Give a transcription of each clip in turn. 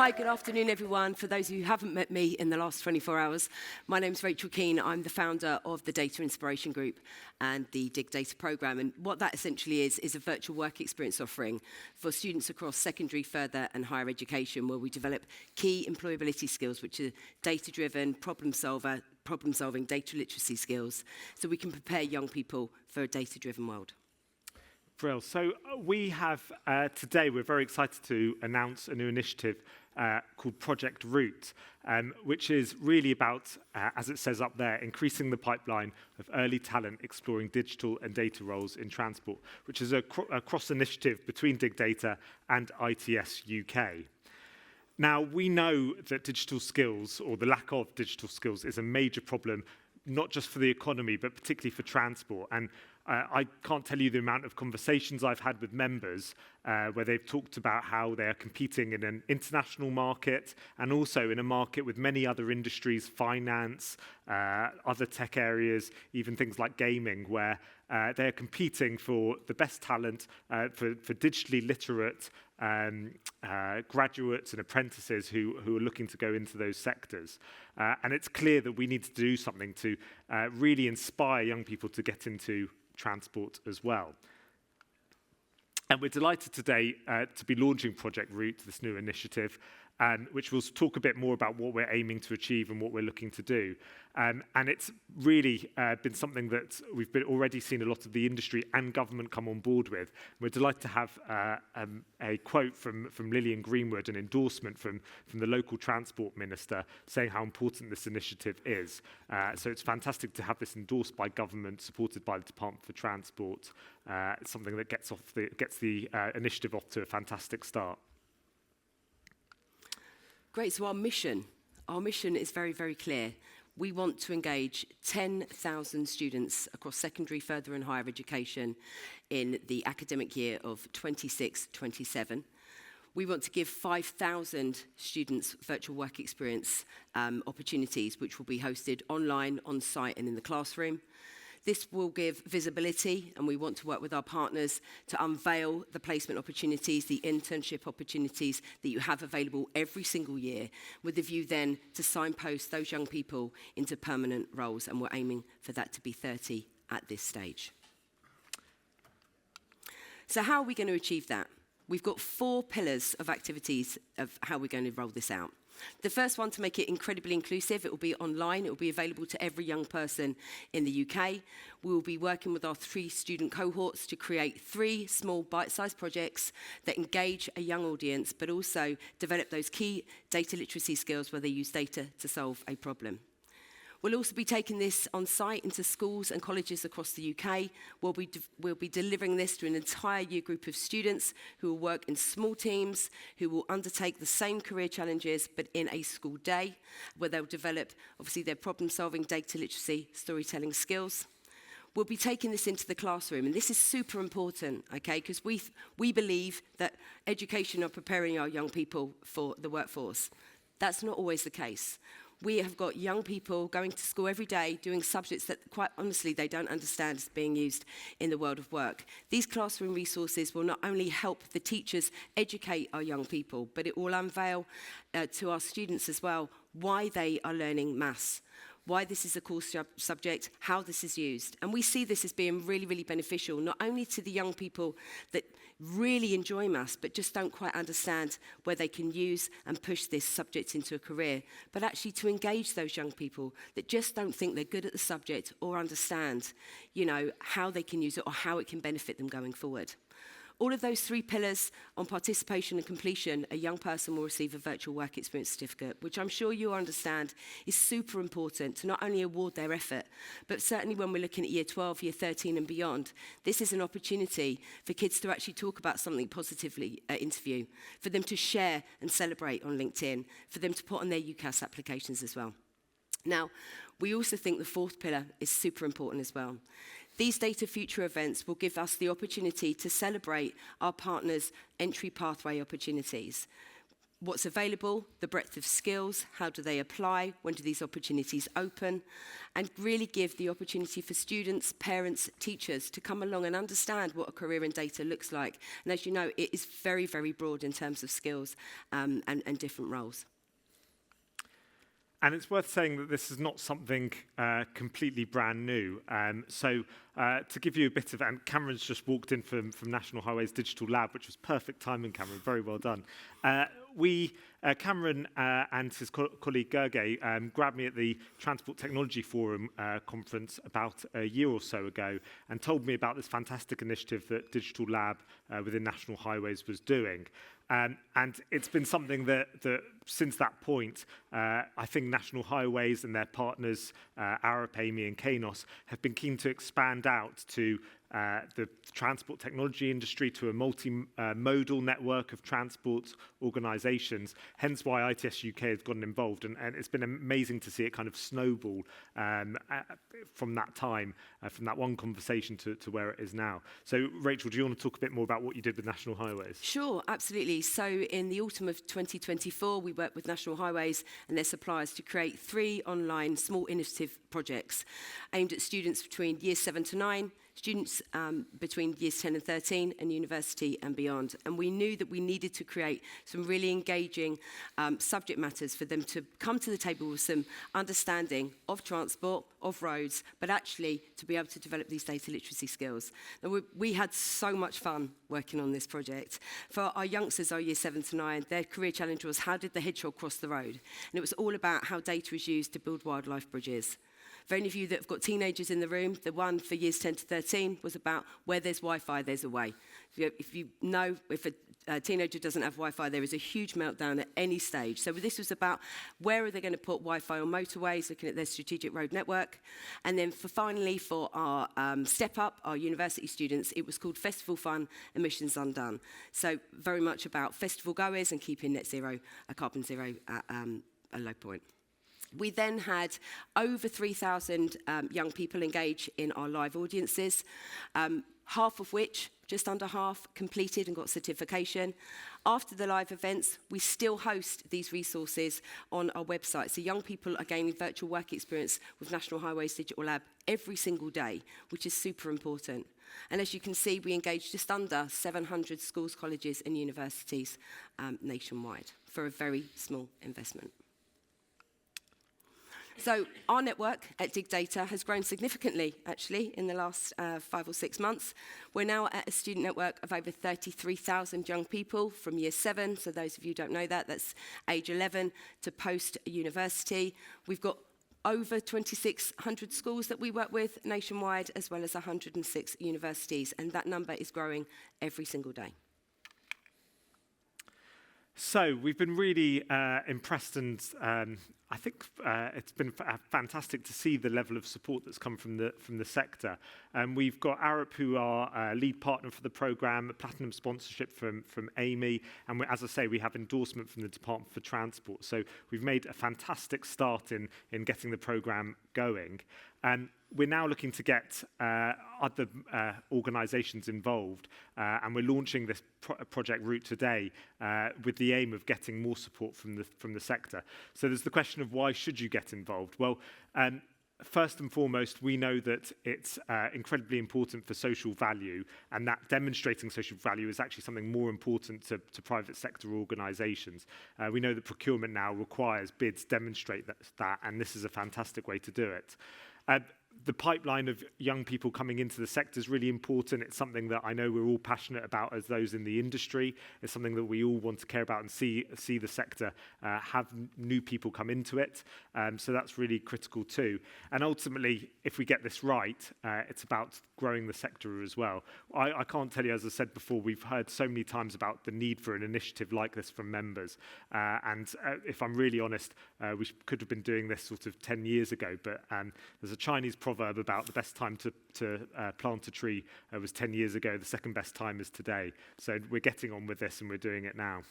Hi, good afternoon, everyone. For those who haven't met me in the last 24 hours, my name's Rachel Keane. I'm the founder of the Data Inspiration Group and the Dig Data Programme. And what that essentially is a virtual work experience offering for students across secondary, further and higher education, where we develop key employability skills, which are data-driven, problem-solving, data literacy skills, so we can prepare young people for a data-driven world. Brill. So we have, today, we're very excited to announce a new initiative called Project Root, which is really about, as it says up there, increasing the pipeline of early talent exploring digital and data roles in transport, which is a cross-initiative between Dig Data and ITS UK. Now, we know that digital skills, or the lack of digital skills, is a major problem, not just for the economy, but particularly for transport. And I can't tell you the amount of conversations I've had with members where they've talked about how they're competing in an international market and also in a market with many other industries, finance, other tech areas, even things like gaming, where they're competing for the best talent, for digitally literate graduates and apprentices who are looking to go into those sectors. And it's clear that we need to do something to really inspire young people to get into transport as well. And we're delighted today to be launching Project Root, this new initiative, which will talk a bit more about what we're aiming to achieve and what we're looking to do. And it's really been something that we've already seen a lot of the industry and government come on board with. We're delighted to have a quote from Lillian Greenwood, an endorsement from the local transport minister, saying how important this initiative is. So it's fantastic to have this endorsed by government, supported by the Department for Transport. It's something that gets the initiative off to a fantastic start. Great, so our mission is very, very clear. We want to engage 10,000 students across secondary, further and higher education in the academic year of 26-27. We want to give 5,000 students virtual work experience opportunities, which will be hosted online, on-site and in the classroom. This will give visibility, and we want to work with our partners to unveil the placement opportunities, the internship opportunities that you have available every single year, with the view then to signpost those young people into permanent roles, and we're aiming for that to be 30 at this stage. So how are we going to achieve that? We've got 4 pillars of activities of how we're going to roll this out. The first one, to make it incredibly inclusive. It will be online. It will be available to every young person in the UK. We will be working with our 3 student cohorts to create 3 small bite-sized projects that engage a young audience, but also develop those key data literacy skills where they use data to solve a problem. We'll also be taking this on site into schools and colleges across the UK. We'll be delivering this to an entire year group of students who will work in small teams, who will undertake the same career challenges, but in a school day, where they'll develop, obviously, their problem-solving, data literacy, storytelling skills. We'll be taking this into the classroom, and this is super important, okay, because we believe that education are preparing our young people for the workforce. That's not always the case. We have got young people going to school every day doing subjects that, quite honestly, they don't understand as being used in the world of work. These classroom resources will not only help the teachers educate our young people, but it will unveil to our students as well why they are learning maths, why this is a core subject, how this is used. And we see this as being really, really beneficial, not only to the young people that really enjoy maths, but just don't quite understand where they can use and push this subject into a career, but actually to engage those young people that just don't think they're good at the subject or understand, how they can use it or how it can benefit them going forward. All of those 3 pillars on participation and completion, a young person will receive a virtual work experience certificate, which I'm sure you understand is super important to not only award their effort, but certainly when we're looking at year 12, year 13 and beyond, this is an opportunity for kids to actually talk about something positively at interview, for them to share and celebrate on LinkedIn, for them to put on their UCAS applications as well. Now, we also think the 4th pillar is super important as well. These Data Future events will give us the opportunity to celebrate our partners' entry pathway opportunities. what's available, the breadth of skills, how do they apply, when do these opportunities open, and really give the opportunity for students, parents, teachers to come along and understand what a career in data looks like. And as you know, it is very, very broad in terms of skills and different roles. And it's worth saying that this is not something completely brand new. To give you a bit of, and Cameron's just walked in from National Highways Digital Lab, which was perfect timing, Cameron, very well done. Cameron and his colleague Gergely grabbed me at the Transport Technology Forum conference about a year or so ago and told me about this fantastic initiative that Digital Lab within National Highways was doing. And it's been something that since that point, I think National Highways and their partners, Arup, Amey and Kainos, have been keen to expand out to the transport technology industry, to a multimodal network of transport organisations, hence why ITS UK has gotten involved. And it's been amazing to see it kind of snowball from that time, from that one conversation to where it is now. So, Rachel, do you want to talk a bit more about what you did with National Highways? Sure, absolutely. So in the autumn of 2024, we worked with National Highways and their suppliers to create 3 online small initiative projects aimed at students between years 7 to 9, students between years 10 and 13, and university and beyond. And we knew that we needed to create some really engaging subject matters for them to come to the table with some understanding of transport, of roads, but actually to be able to develop these data literacy skills. Now, we had so much fun working on this project. For our youngsters, our years 7 to 9, their career challenge was, how did the hedgehog cross the road? And it was all about how data is used to build wildlife bridges. For any of you that have got teenagers in the room, the one for years 10 to 13 was about where there's Wi-Fi, there's a way. If you know, if a teenager doesn't have Wi-Fi, there is a huge meltdown at any stage. So this was about where are they going to put Wi-Fi on motorways, looking at their strategic road network. And then finally, for our Step Up, our university students, it was called Festival Fun, Emissions Undone. So very much about festival goers and keeping net zero, carbon zero at a low point. We then had over 3,000 young people engage in our live audiences, half of which, just under half, completed and got certification. After the live events, we still host these resources on our website. So young people are gaining virtual work experience with National Highways Digital Lab every single day, which is super important. And as you can see, we engaged just under 700 schools, colleges and universities nationwide for a very small investment. So our network at Dig Data has grown significantly, actually, in the last 5 or 6 months. We're now at a student network of over 33,000 young people from year 7. So those of you who don't know that, that's age 11 to post-university. We've got over 2,600 schools that we work with nationwide, as well as 106 universities. And that number is growing every single day. So we've been really impressed, and I think it's been fantastic to see the level of support that's come from the sector. We've got Arup, who are lead partner for the programme, a platinum sponsorship from Amey, and as I say, we have endorsement from the Department for Transport. So we've made a fantastic start in getting the programme going. We're now looking to get other organisations involved, and we're launching this Project Route today with the aim of getting more support from the sector. So there's the question of why should you get involved? Well, first and foremost, we know that it's incredibly important for social value, and that demonstrating social value is actually something more important to private sector organisations. We know that procurement now requires bids demonstrate that, and this is a fantastic way to do it. The pipeline of young people coming into the sector is really important. It's something that I know we're all passionate about as those in the industry. It's something that we all want to care about and see the sector have new people come into it. So that's really critical too. And ultimately, if we get this right, it's about growing the sector as well. I can't tell you, as I said before, we've heard so many times about the need for an initiative like this from members. And if I'm really honest, we could have been doing this sort of 10 years ago, but there's a Chinese proverb about the best time to plant a tree was 10 years ago. The second best time is today. So we're getting on with this and we're doing it now.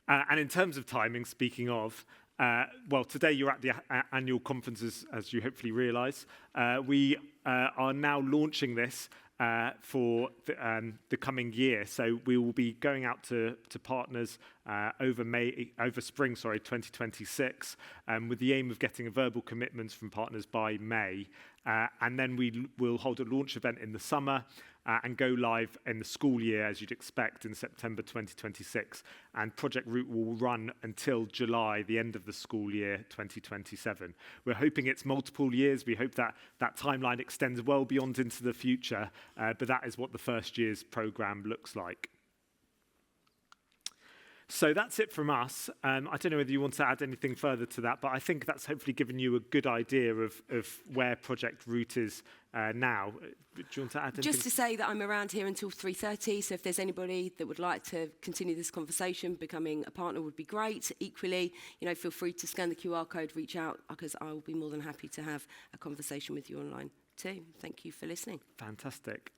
And in terms of timing, speaking of, well, today you're at the annual conference, as you hopefully realise. We are now launching this for the coming year. So we will be going out to partners over spring 2026, with the aim of getting a verbal commitments from partners by May. And then we will hold a launch event in the summer and go live in the school year, as you'd expect, in September 2026. And Project Root will run until July, the end of the school year 2027. We're hoping it's multiple years. We hope that that timeline extends well beyond into the future, but that is what the first year's programme looks like. So that's it from us. I don't know whether you want to add anything further to that, but I think that's hopefully given you a good idea of where Project Root is now. Do you want to add anything? Just to say that I'm around here until 3:30, so if there's anybody that would like to continue this conversation, becoming a partner would be great. Equally, feel free to scan the QR code, reach out, because I will be more than happy to have a conversation with you online too. Thank you for listening. Fantastic.